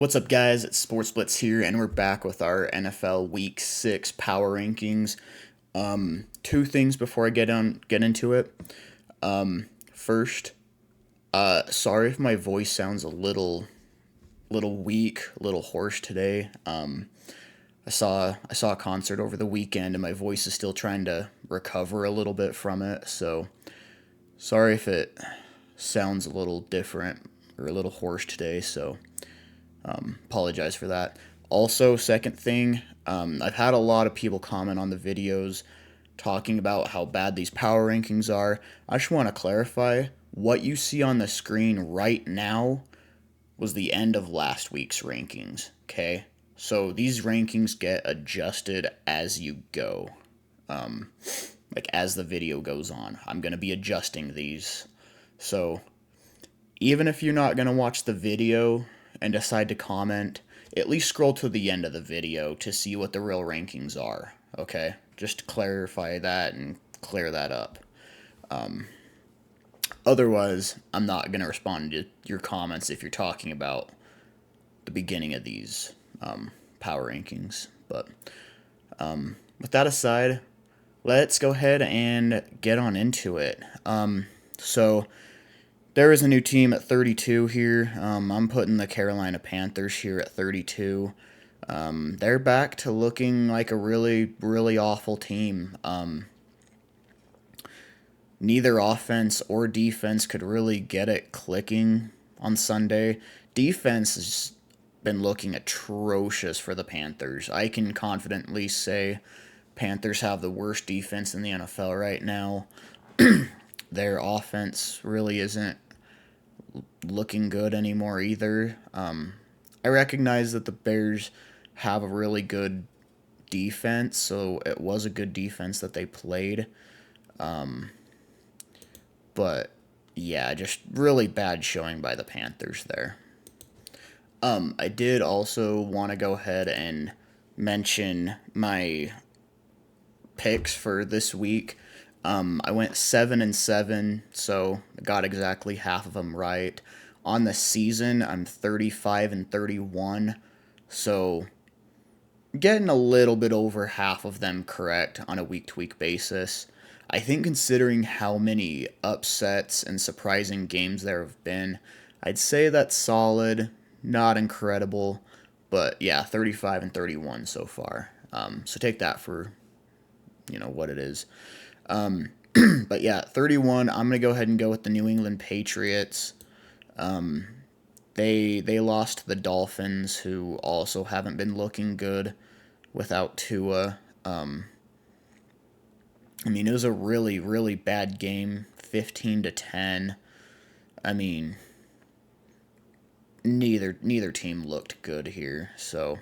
What's up, guys? It's Sports Blitz here, and we're back with our NFL Week 6 power rankings. Two things before I get into it. First, sorry if my voice sounds a little weak, a little hoarse today. I saw a concert over the weekend, and my voice is still trying to recover a little bit from it. So sorry if it sounds a little different or a little hoarse today. So apologize for that. Also, second thing, I've had a lot of people comment on the videos talking about how bad these power rankings are. I just want to clarify what you see on the screen right now was the end of last week's rankings, okay? So these rankings get adjusted as you go. Like as the video goes on. I'm going to be adjusting these. So even if you're not going to watch the video and decide to comment, at least scroll to the end of the video to see what the real rankings are, okay? Just to clarify that and clear that up. Otherwise, I'm not going to respond to your comments if you're talking about the beginning of these power rankings. But with that aside, let's go ahead and get on into it. So there is a new team at 32 here. I'm putting the Carolina Panthers here at 32. They're back to looking like a really, really awful team. Neither offense or defense could really get it clicking on Sunday. Defense has been looking atrocious for the Panthers. I can confidently say Panthers have the worst defense in the NFL right now. Their offense really isn't looking good anymore either. I recognize that the Bears have a really good defense, so it was a good defense that they played. But yeah, just really bad showing by the Panthers there. I did also want to go ahead and mention my picks for this week. I went 7-7, so I got exactly half of them right. On the season, I'm 35-31, so getting a little bit over half of them correct on a week-to-week basis. I think considering how many upsets and surprising games there have been, I'd say that's solid, not incredible, but yeah, 35-31 so far. So take that for what it is. But yeah, 31. I'm gonna go ahead and go with the New England Patriots. They lost to the Dolphins, who also haven't been looking good without Tua. I mean, it was a really, really bad game, 15-10. I mean, neither team looked good here, so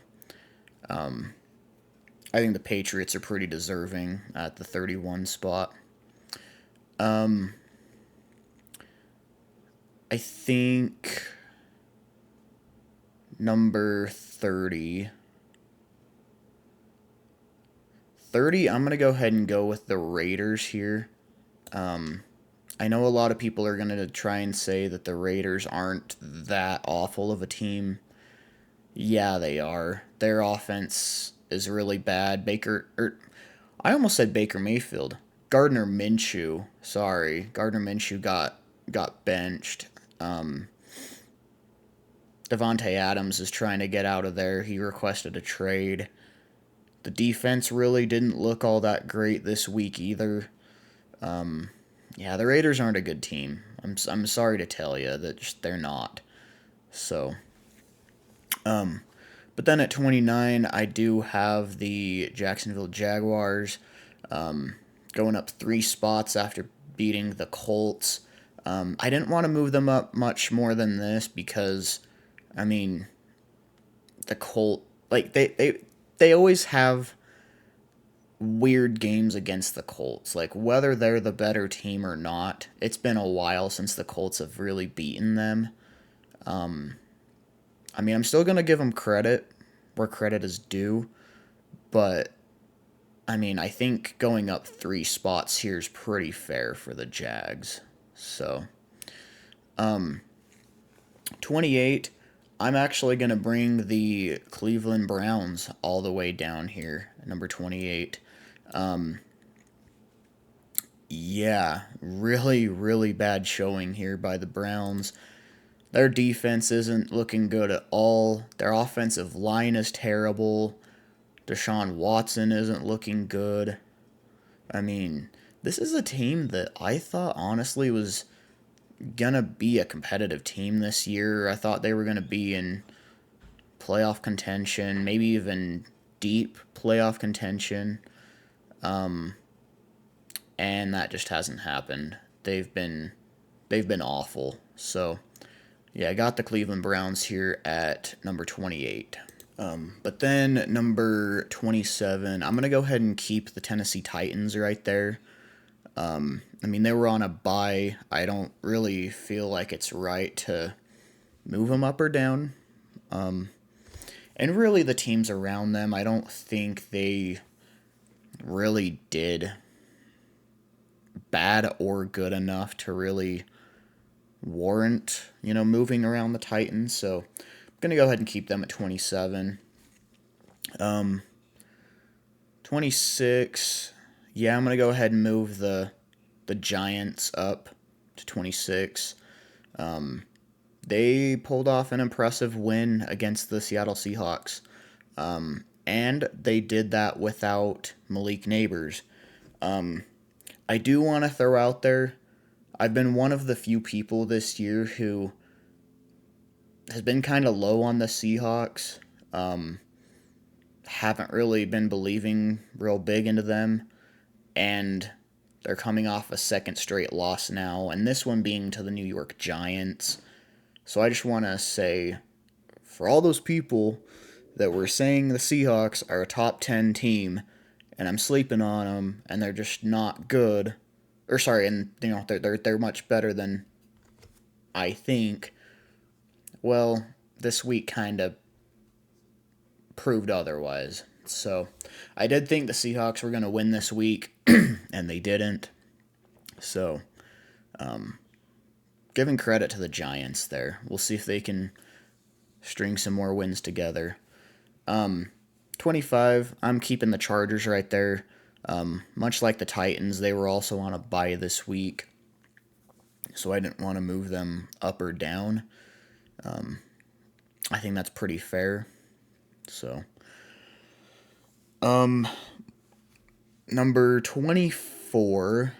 I think the Patriots are pretty deserving at the 31 spot. I think number 30. 30, I'm going to go ahead and go with the Raiders here. I know a lot of people are going to try and say that the Raiders aren't that awful of a team. Yeah, they are. Their offense is really bad. I almost said Baker Mayfield. Gardner Minshew. Sorry, Gardner Minshew got benched. Devontae Adams is trying to get out of there. He requested a trade. The defense really didn't look all that great this week either. Yeah, the Raiders aren't a good team. I'm sorry to tell you that they're not. So, but then at 29, I do have the Jacksonville Jaguars going up 3 spots after beating the Colts. I didn't want to move them up much more than this because, I mean, the Colt, like they always have weird games against the Colts. Like whether they're the better team or not, it's been a while since the Colts have really beaten them. I mean, I'm still gonna give them credit where credit is due, but I mean, I think going up 3 spots here is pretty fair for the Jags. So, 28. I'm actually going to bring the Cleveland Browns all the way down here, number 28. Yeah, really, really bad showing here by the Browns. Their defense isn't looking good at all. Their offensive line is terrible. Deshaun Watson isn't looking good. I mean, this is a team that I thought honestly was gonna be a competitive team this year. I thought they were gonna be in playoff contention, maybe even deep playoff contention. And that just hasn't happened. They've been awful. So yeah, I got the Cleveland Browns here at number 28. But then number 27, I'm gonna go ahead and keep the Tennessee Titans right there. I mean, they were on a bye. I don't really feel like it's right to move them up or down. And really, the teams around them, I don't think they really did bad or good enough to really warrant, moving around the Titans. So I'm going to go ahead and keep them at 27. 26. Yeah, I'm going to go ahead and move the Giants up to 26. They pulled off an impressive win against the Seattle Seahawks. And they did that without Malik Neighbors. I do want to throw out there, I've been one of the few people this year who has been kind of low on the Seahawks. Haven't really been believing real big into them. And they're coming off a second straight loss now, and this one being to the New York Giants. So I just want to say, for all those people that were saying the Seahawks are a top 10 team, and I'm sleeping on them, and they're just not good, and they're much better than I think. Well, this week kind of proved otherwise. So I did think the Seahawks were going to win this week, and they didn't. So, giving credit to the Giants there. We'll see if they can string some more wins together. 25, I'm keeping the Chargers right there. Much like the Titans, they were also on a bye this week, so I didn't want to move them up or down. I think that's pretty fair. So, number 24.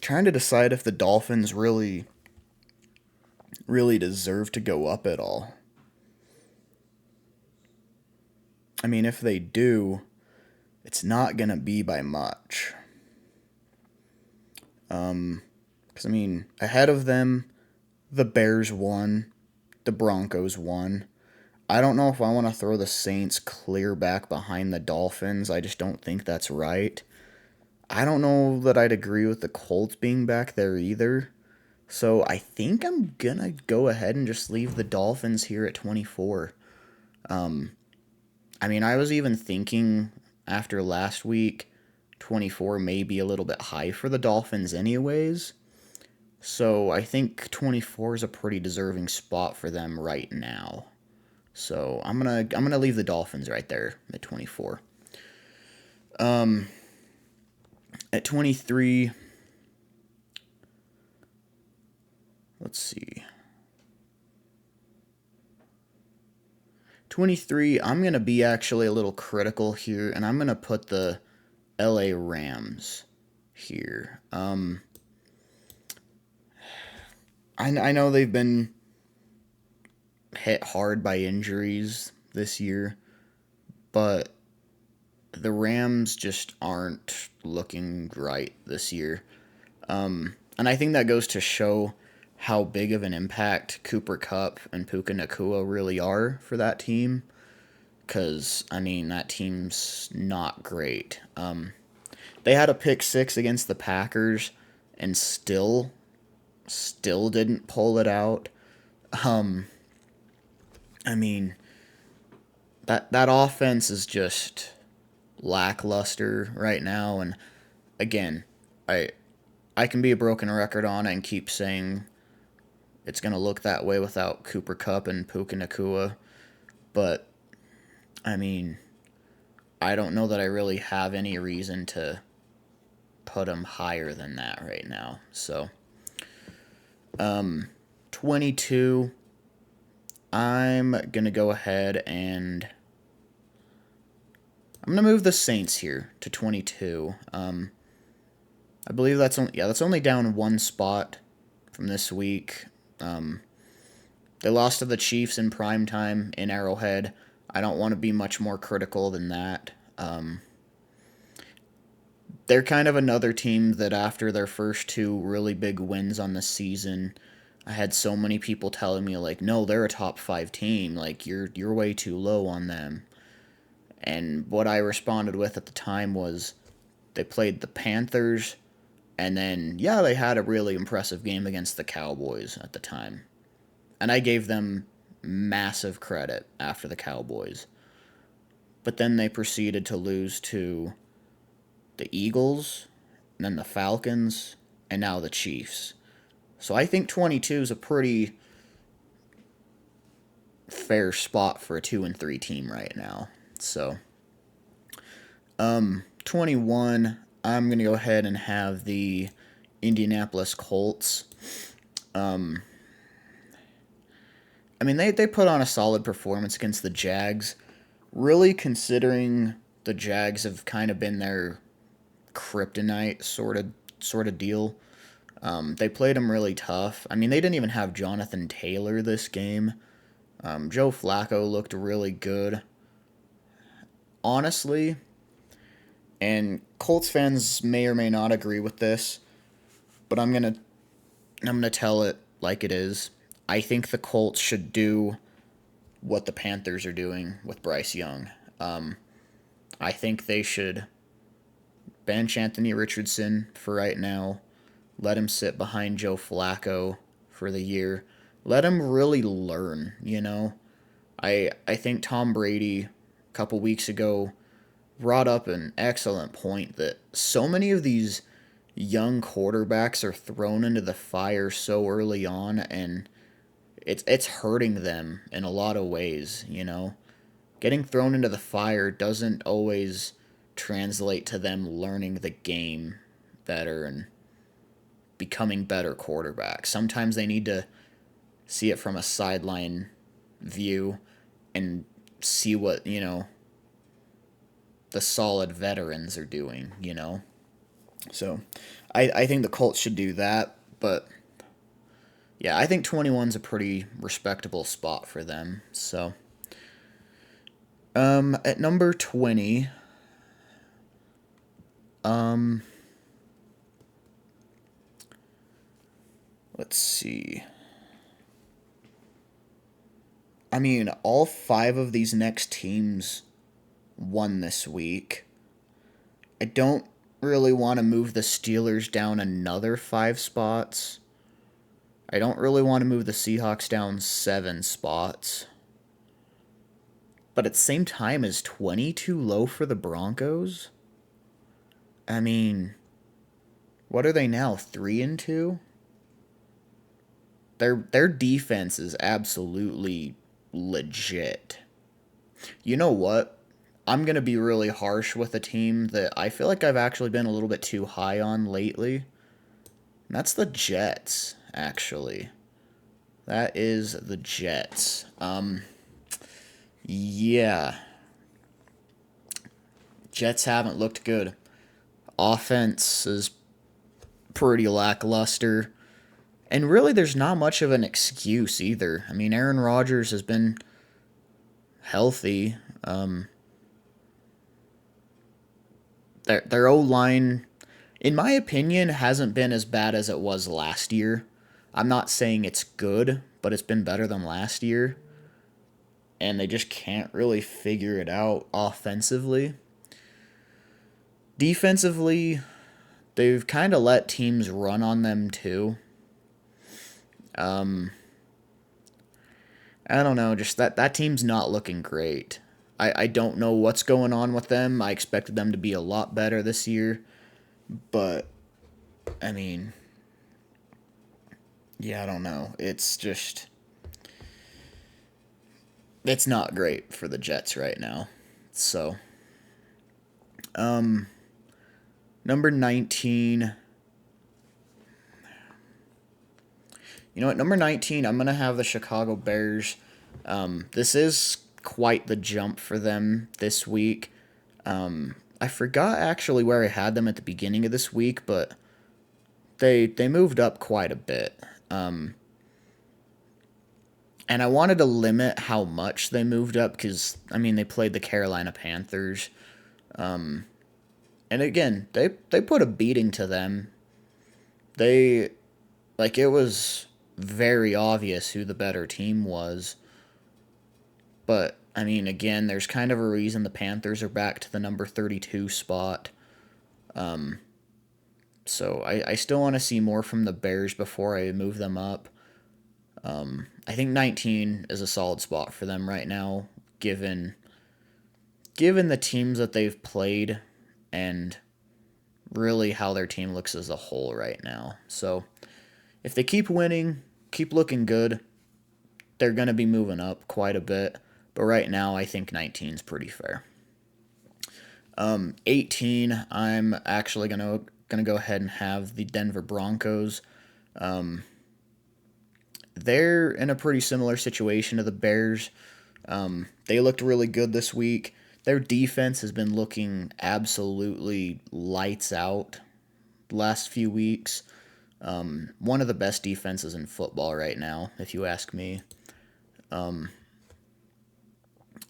Trying to decide if the Dolphins really deserve to go up at all. I mean, if they do, it's not going to be by much. Because, ahead of them, the Bears won, the Broncos won. I don't know if I want to throw the Saints clear back behind the Dolphins. I just don't think that's right. I don't know that I'd agree with the Colts being back there either. So I think I'm going to go ahead and just leave the Dolphins here at 24. I was even thinking after last week, 24 may be a little bit high for the Dolphins anyways. So I think 24 is a pretty deserving spot for them right now. So I'm gonna leave the Dolphins right there at 24. At 23, let's see. 23, I'm going to be actually a little critical here, and I'm going to put the LA Rams here. I know they've been hit hard by injuries this year, but the Rams just aren't looking right this year. And I think that goes to show how big of an impact Cooper Kupp and Puka Nacua really are for that team. Because, that team's not great. They had a pick six against the Packers and still didn't pull it out. That offense is just lackluster right now. And again, I can be a broken record on it and keep saying it's going to look that way without Cooper Kupp and Puka Nakua. But, I mean, I don't know that I really have any reason to put him higher than that right now. So, 22, I'm going to go ahead and I'm going to move the Saints here to 22. I believe that's only down one spot from this week. They lost to the Chiefs in primetime in Arrowhead. I don't want to be much more critical than that. They're kind of another team that after their first two really big wins on the season, I had so many people telling me like, no, they're a top 5 team. Like you're way too low on them. And what I responded with at the time was they played the Panthers, and then yeah, they had a really impressive game against the Cowboys at the time. And I gave them massive credit after the Cowboys. But then they proceeded to lose to the Eagles, and then the Falcons, and now the Chiefs. So I think 22 is a pretty fair spot for a 2-3 team right now. So, 21, I'm going to go ahead and have the Indianapolis Colts. I mean, they put on a solid performance against the Jags. Really considering the Jags have kind of been their kryptonite sort of deal. They played them really tough. I mean, they didn't even have Jonathan Taylor this game. Joe Flacco looked really good. Honestly, and Colts fans may or may not agree with this, but I'm gonna tell it like it is. I think the Colts should do what the Panthers are doing with Bryce Young. I think they should bench Anthony Richardson for right now. Let him sit behind Joe Flacco for the year. Let him really learn, you know? I think Tom Brady a couple weeks ago brought up an excellent point that so many of these young quarterbacks are thrown into the fire so early on, and it's hurting them in a lot of ways, you know? Getting thrown into the fire doesn't always translate to them learning the game better and becoming better quarterbacks. Sometimes they need to see it from a sideline view and see what, you know, the solid veterans are doing, you know? So I think the Colts should do that, but yeah, I think 21's a pretty respectable spot for them. So at number 20, let's see. I mean, all 5 of these next teams won this week. I don't really want to move the Steelers down another 5 spots. I don't really want to move the Seahawks down 7 spots. But at the same time, is 20 too low for the Broncos? I mean, what are they now? 3-2? Their defense is absolutely legit. You know what? I'm going to be really harsh with a team that I feel like I've actually been a little bit too high on lately. And that's the Jets, actually. That is the Jets. Yeah. Jets haven't looked good. Offense is pretty lackluster. And really, there's not much of an excuse either. I mean, Aaron Rodgers has been healthy. Their O-line, in my opinion, hasn't been as bad as it was last year. I'm not saying it's good, but it's been better than last year. And they just can't really figure it out offensively. Defensively, they've kind of let teams run on them too. I don't know, just that team's not looking great. I don't know what's going on with them. I expected them to be a lot better this year, but I mean, yeah, I don't know. It's not great for the Jets right now. So, um, number 19. You know what? Number 19, I'm going to have the Chicago Bears. This is quite the jump for them this week. I forgot actually where I had them at the beginning of this week, but they moved up quite a bit. And I wanted to limit how much they moved up because, I mean, they played the Carolina Panthers. And again, they put a beating to them. They, like, it was very obvious who the better team was. But, I mean, again, there's kind of a reason the Panthers are back to the number 32 spot. So I still want to see more from the Bears before I move them up. I think 19 is a solid spot for them right now, given the teams that they've played and really how their team looks as a whole right now. So if they keep winning, keep looking good, they're going to be moving up quite a bit. But right now, I think 19 is pretty fair. 18, I'm actually gonna go ahead and have the Denver Broncos. They're in a pretty similar situation to the Bears. They looked really good this week. Their defense has been looking absolutely lights out the last few weeks. One of the best defenses in football right now, if you ask me.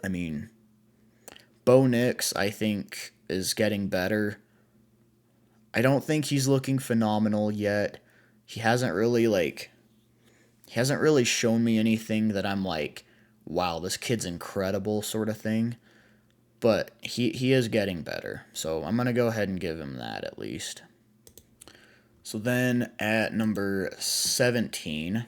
I mean, Bo Nix, I think, is getting better. I don't think he's looking phenomenal yet. He hasn't really shown me anything that I'm like, wow, this kid's incredible sort of thing. But he is getting better. So I'm going to go ahead and give him that at least. So then at number 17,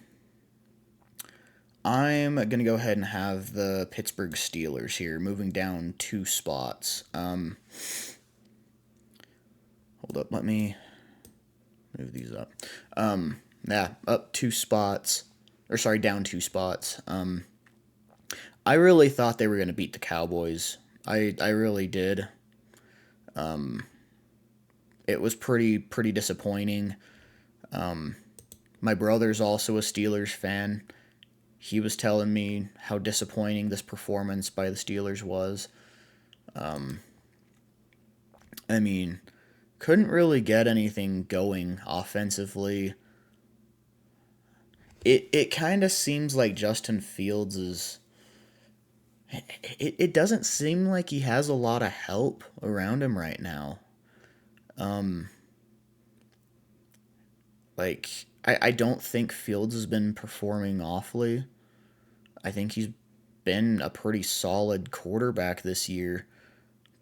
I'm going to go ahead and have the Pittsburgh Steelers here, moving down 2 spots. Hold up, let me move these up. Up 2 spots. Or sorry, down 2 spots. I really thought they were going to beat the Cowboys. I really did. It was pretty disappointing. My brother's also a Steelers fan. He was telling me how disappointing this performance by the Steelers was. I mean, couldn't really get anything going offensively. It kind of seems like Justin Fields is. It doesn't seem like he has a lot of help around him right now. I don't think Fields has been performing awfully. I think he's been a pretty solid quarterback this year,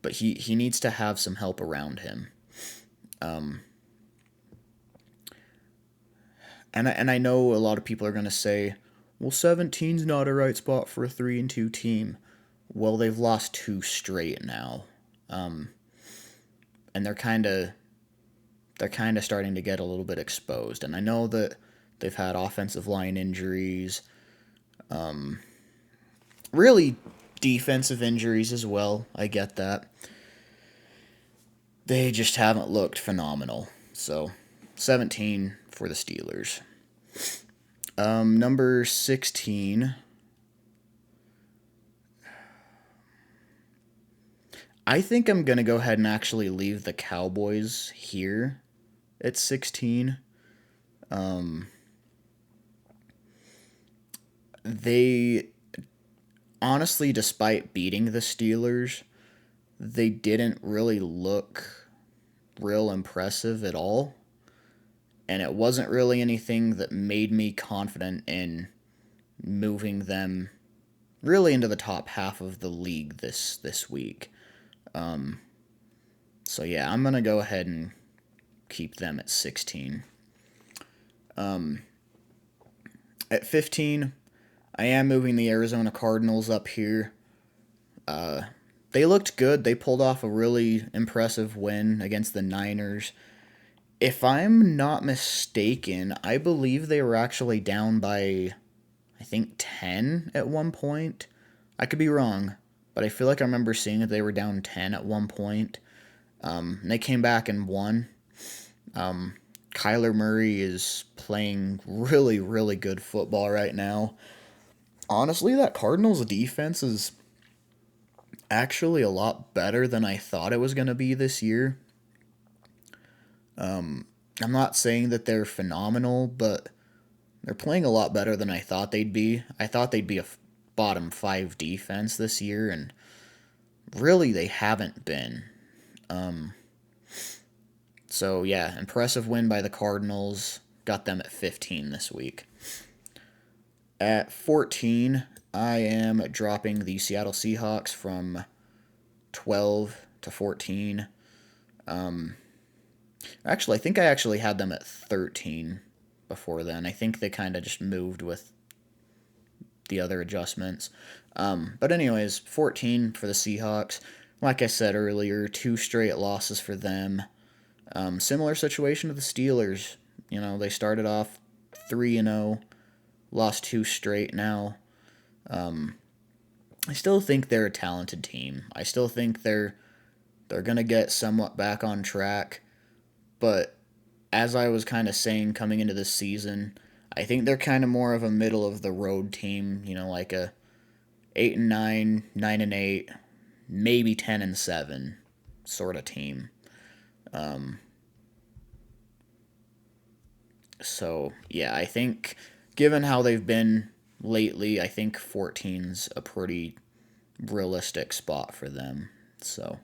but he needs to have some help around him. And I know a lot of people are going to say, well, 17's not a right spot for a 3-2 team. Well, they've lost 2 straight now. And they're kind of starting to get a little bit exposed. And I know that they've had offensive line injuries, really defensive injuries as well. I get that. They just haven't looked phenomenal. So, 17 for the Steelers. Number 16. I think I'm going to go ahead and actually leave the Cowboys here at 16. They, honestly, despite beating the Steelers, they didn't really look real impressive at all. And it wasn't really anything that made me confident in moving them really into the top half of the league this week. So yeah, I'm going to go ahead and keep them at 16. At 15, I am moving the Arizona Cardinals up here. They looked good. They pulled off a really impressive win against the Niners. If I'm not mistaken, I believe they were actually down by, I think, 10 at one point. I could be wrong, but I feel like I remember seeing that they were down 10 at one point. And they came back and won. Kyler Murray is playing really, really good football right now. Honestly, that Cardinals defense is actually a lot better than I thought it was going to be this year. I'm not saying that they're phenomenal, but they're playing a lot better than I thought they'd be. I thought they'd be a bottom five defense this year, and really they haven't been. So, yeah, impressive win by the Cardinals. Got them at 15 this week. At 14, I am dropping the Seattle Seahawks from 12 to 14. Actually, I think I actually had them at 13 before then. I think they kind of just moved with the other adjustments. But anyways, 14 for the Seahawks. Like I said earlier, 2 straight losses for them. Similar situation to the Steelers. You know, they started off 3-0, lost 2 straight now. I still think they're a talented team. I still think they're going to get somewhat back on track. But as I was kind of saying coming into this season, I think they're kind of more of a middle of the road team, you know, like a 8-9, 9-8, maybe 10-7 sort of team. So, yeah, I think given how they've been lately, I think 14's a pretty realistic spot for them. So,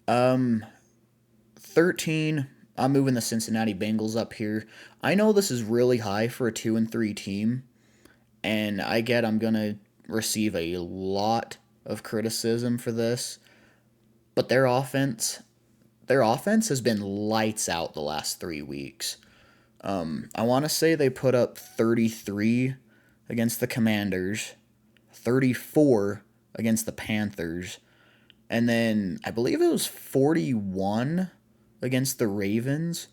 13, I'm moving the Cincinnati Bengals up here. I know this is really high for a 2-3 team, and I get I'm going to receive a lot of criticism for this, but their offense has been lights out the last 3 weeks. I want to say they put up 33 against the Commanders, 34 against the Panthers, and then I believe it was 41 against the Ravens.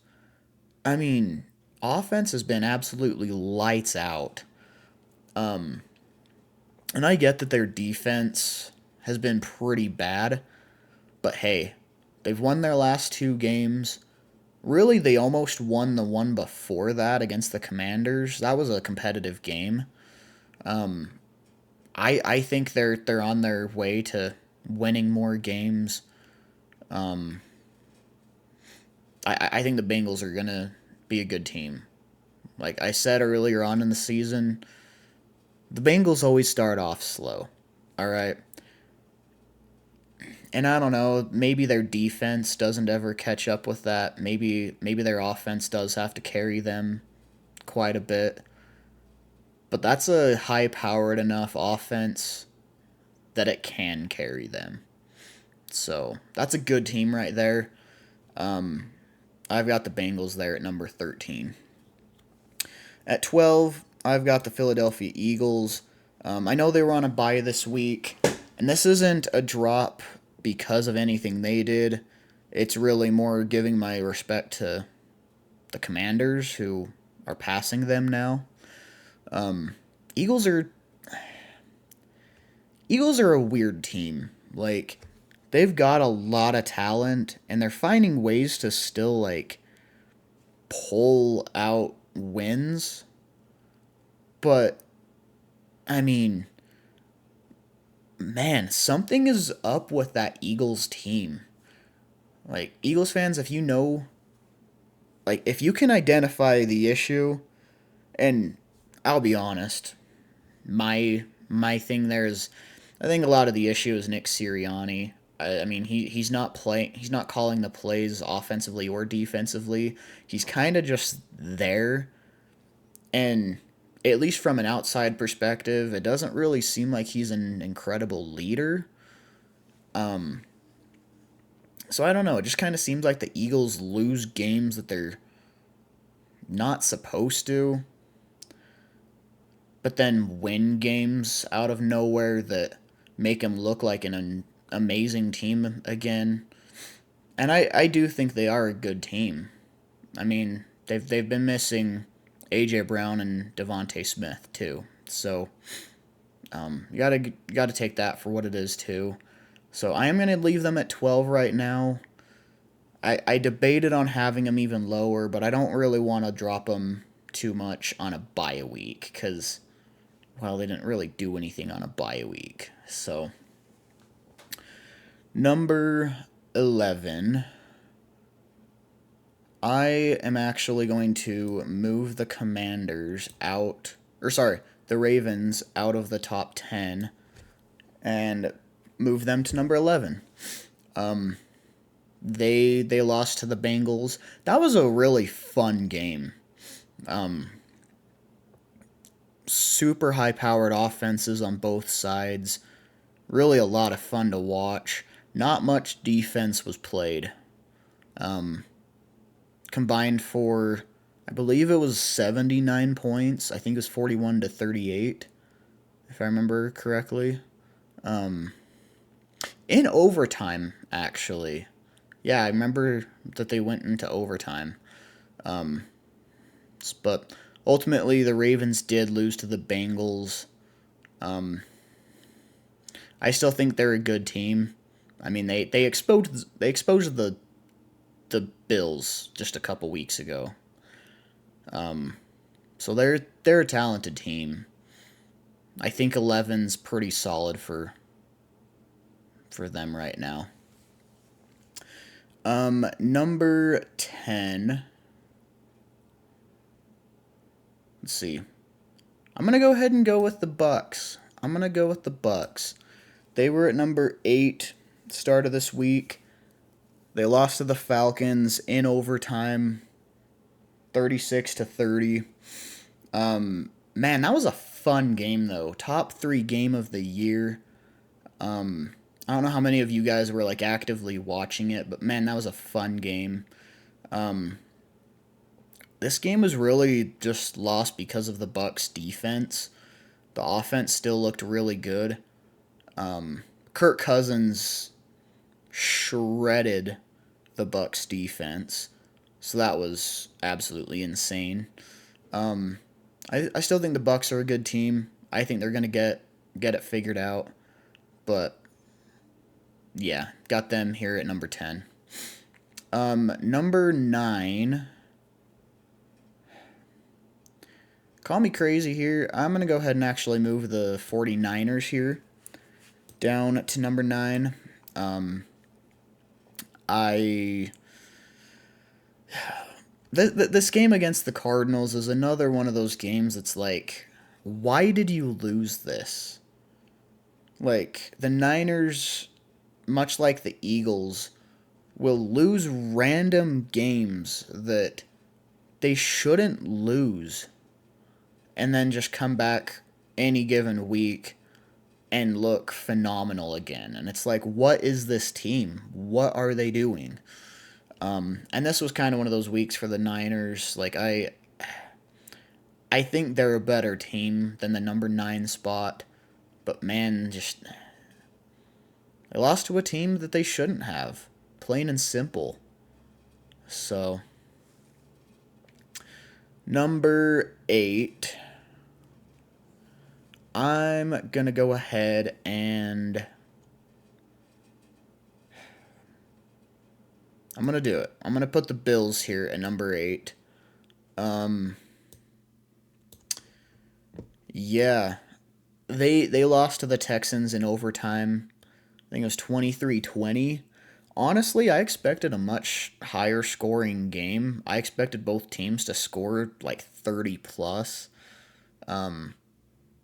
I mean, offense has been absolutely lights out. And I get that their defense has been pretty bad, but hey, they've won their last 2 games. Really, they almost won the one before that against the Commanders. That was a competitive game. I think they're on their way to winning more games. I think the Bengals are gonna be a good team. Like I said earlier on in the season, the Bengals always start off slow. All right. And I don't know, maybe their defense doesn't ever catch up with that. Maybe their offense does have to carry them quite a bit. But that's a high-powered enough offense that it can carry them. So, that's a good team right there. I've got the Bengals there at number 13. At 12, I've got the Philadelphia Eagles. I know they were on a bye this week, and this isn't a drop because of anything they did. It's really more giving my respect to the Commanders, who are passing them now. Eagles are Eagles are a weird team. Like they've got a lot of talent, and they're finding ways to still like pull out wins. But I mean, man, something is up with that Eagles team. Like Eagles fans, if you know, like if you can identify the issue, and I'll be honest, my thing there is, I think a lot of the issue is Nick Sirianni. I mean he's not playing, he's not calling the plays offensively or defensively. He's kind of just there, and at least from an outside perspective, it doesn't really seem like he's an incredible leader. So I don't know. It just kind of seems like the Eagles lose games that they're not supposed to, but then win games out of nowhere that make them look like an amazing team again. And I do think they are a good team. I mean, they've been missing AJ Brown and Devontae Smith too. So you gotta take that for what it is too. So I am gonna leave them at 12 right now. I debated on having them even lower, but I don't really want to drop them too much on a bye week because, well, they didn't really do anything on a bye week. So number 11, I am actually going to move the Commanders out, or sorry, the Ravens out of the top 10 and move them to number 11. They lost to the Bengals. That was a really fun game. Super high powered offenses on both sides. Really a lot of fun to watch. Not much defense was played. Combined for, I believe it was 79 points. I think it was 41 to 38, if I remember correctly. In overtime, actually. Yeah, I remember that they went into overtime. But ultimately, the Ravens did lose to the Bengals. I still think they're a good team. I mean, they exposed the Bills just a couple weeks ago. So they're a talented team. I think 11's pretty solid for them right now. Number 10. Let's see. I'm gonna go ahead and go with the Bucks. They were at number 8 start of this week. They lost to the Falcons in overtime, 36 to 30. Man, that was a fun game though. Top 3 game of the year. I don't know how many of you guys were like actively watching it, but man, that was a fun game. This game was really just lost because of the Bucks defense. The offense still looked really good. Kirk Cousins shredded the Bucks defense, so that was absolutely insane. I still think the Bucks are a good team. I think they're gonna get it figured out, but yeah, got them here at number 10. Number 9. Call me crazy here. I'm going to go ahead and actually move the 49ers here down to number 9. This game against the Cardinals is another one of those games that's like, why did you lose this? Like, the Niners, much like the Eagles, will lose random games that they shouldn't lose and then just come back any given week and look phenomenal again. And it's like, what is this team? What are they doing? And this was kind of one of those weeks for the Niners. Like, I think they're a better team than the number 9 spot. But man, just they lost to a team that they shouldn't have. Plain and simple. So, number 8. I'm going to go ahead and I'm going to do it. I'm going to put the Bills here at number 8. Yeah. They lost to the Texans in overtime. I think it was 23-20. Honestly, I expected a much higher scoring game. I expected both teams to score like 30 plus.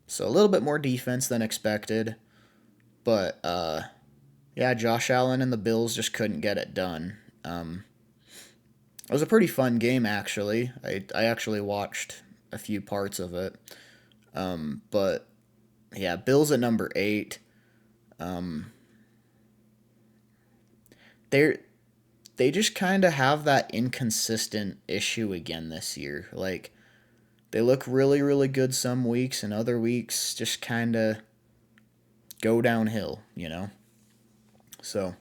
So a little bit more defense than expected. But yeah, Josh Allen and the Bills just couldn't get it done. It was a pretty fun game actually. I actually watched a few parts of it. But yeah, Bills at number 8. They just kind of have that inconsistent issue again this year. Like, they look really, really good some weeks, and other weeks just kind of go downhill, you know? So,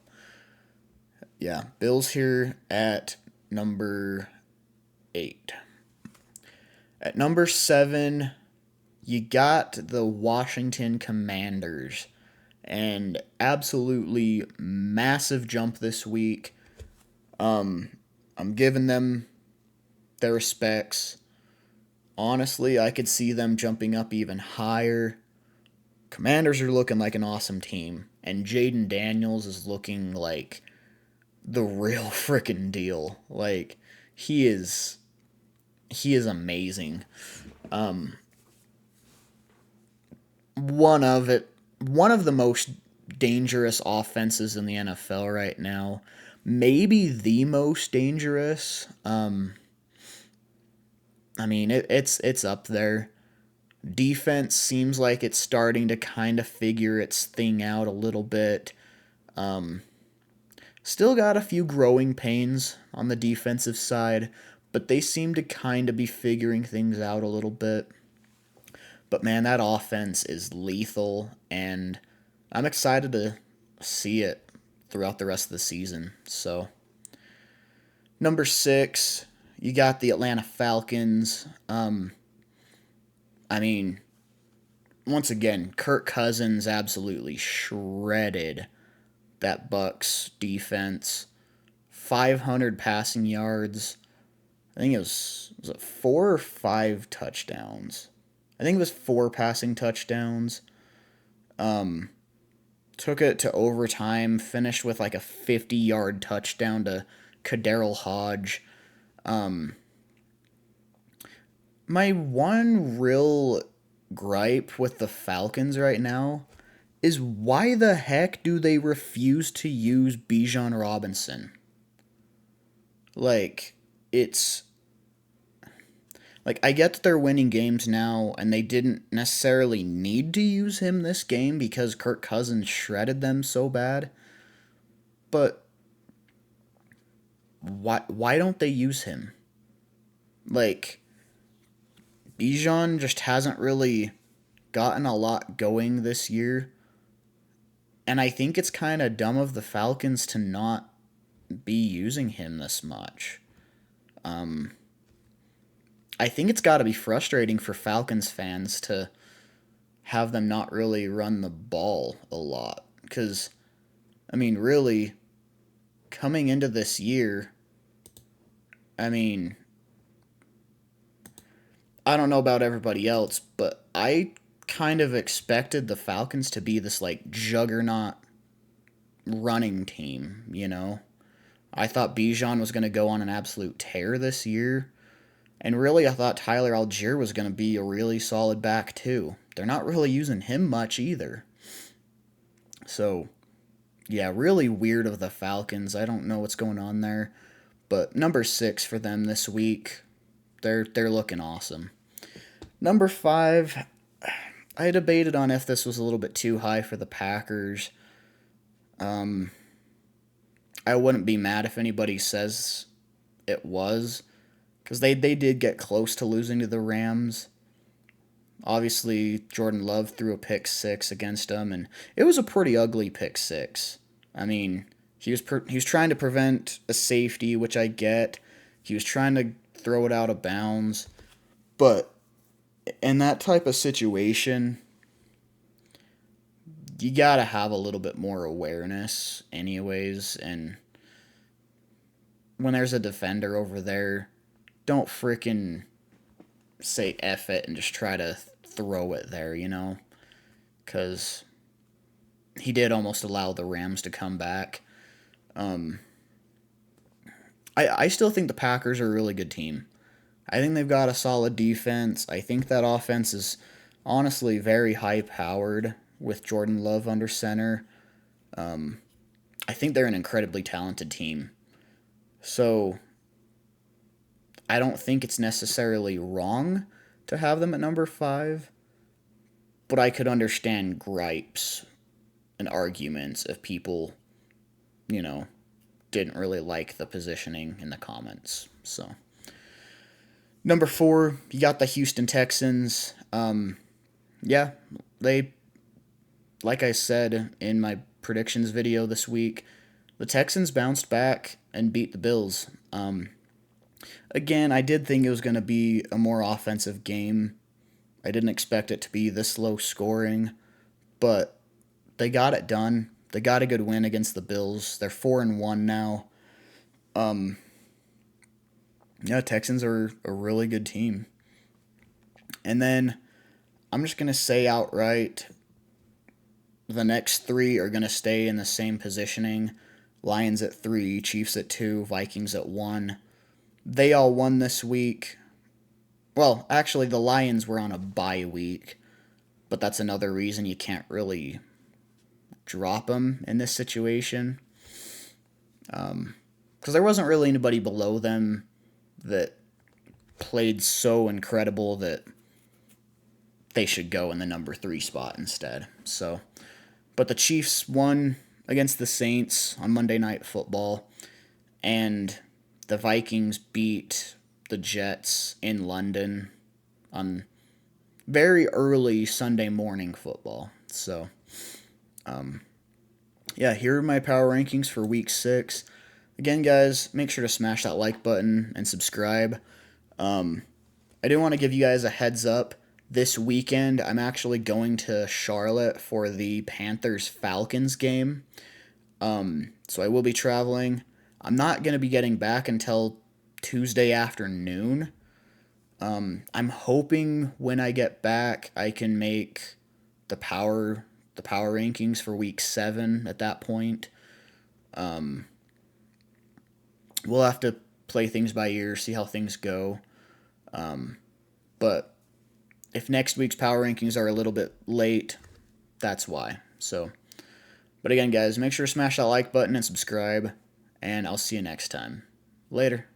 yeah, Bills here at number 8. At number 7, you got the Washington Commanders. And absolutely massive jump this week. I'm giving them their respects. Honestly, I could see them jumping up even higher. Commanders are looking like an awesome team, and Jaden Daniels is looking like the real freaking deal. Like he is amazing. One of the most dangerous offenses in the NFL right now. Maybe the most dangerous. I mean, it's up there. Defense seems like it's starting to kind of figure its thing out a little bit. Still got a few growing pains on the defensive side, but they seem to kind of be figuring things out a little bit. But man, that offense is lethal, and I'm excited to see it throughout the rest of the season. So, number 6, you got the Atlanta Falcons. I mean, once again, Kirk Cousins absolutely shredded that Bucks defense. 500 passing yards. I think it was it 4 or 5 touchdowns. I think it was 4 passing touchdowns. Took it to overtime, finished with like a 50-yard touchdown to Kaderil Hodge. My one real gripe with the Falcons right now is why the heck do they refuse to use Bijan Robinson? Like, it's like, I get that they're winning games now, and they didn't necessarily need to use him this game because Kirk Cousins shredded them so bad. But why don't they use him? Like, Bijan just hasn't really gotten a lot going this year. And I think it's kind of dumb of the Falcons to not be using him this much. I think it's got to be frustrating for Falcons fans to have them not really run the ball a lot. Because, I mean, really, coming into this year, I mean, I don't know about everybody else, but I kind of expected the Falcons to be this, like, juggernaut running team, you know? I thought Bijan was going to go on an absolute tear this year. And really, I thought Tyler Algier was going to be a really solid back, too. They're not really using him much either. So, yeah, really weird of the Falcons. I don't know what's going on there. But number 6 for them this week, they're looking awesome. Number 5, I debated on if this was a little bit too high for the Packers. I wouldn't be mad if anybody says it was, because they did get close to losing to the Rams. Obviously, Jordan Love threw a pick 6 against them, and it was a pretty ugly pick 6. I mean, he was trying to prevent a safety, which I get. He was trying to throw it out of bounds, but in that type of situation, you gotta have a little bit more awareness, anyways. And when there's a defender over there, don't freaking say F it and just try to throw it there, you know? Because he did almost allow the Rams to come back. I still think the Packers are a really good team. I think they've got a solid defense. I think that offense is honestly very high-powered with Jordan Love under center. I think they're an incredibly talented team. So I don't think it's necessarily wrong to have them at number 5, but I could understand gripes and arguments if people, you know, didn't really like the positioning in the comments. So, number 4, you got the Houston Texans. Yeah, they, like I said in my predictions video this week, The Texans bounced back and beat the Bills. Again, I did think it was going to be a more offensive game. I didn't expect it to be this low scoring, but they got it done. They got a good win against the Bills. They're 4-1 now. Yeah, Texans are a really good team. And then I'm just going to say outright the next three are going to stay in the same positioning. Lions at 3, Chiefs at 2, Vikings at 1. They all won this week. Well, actually, the Lions were on a bye week, but that's another reason you can't really drop them in this situation. Because there wasn't really anybody below them that played so incredible that they should go in the number 3 spot instead. So, but the Chiefs won against the Saints on Monday Night Football, and the Vikings beat the Jets in London on very early Sunday morning football. So, yeah, here are my power rankings for week 6. Again, guys, make sure to smash that like button and subscribe. I do want to give you guys a heads up. This weekend, I'm actually going to Charlotte for the Panthers-Falcons game. So I will be traveling. I'm not going to be getting back until Tuesday afternoon. I'm hoping when I get back, I can make the power rankings for week 7 at that point. We'll have to play things by ear, see how things go. But if next week's power rankings are a little bit late, that's why. So, but again, guys, make sure to smash that like button and subscribe, and I'll see you next time. Later.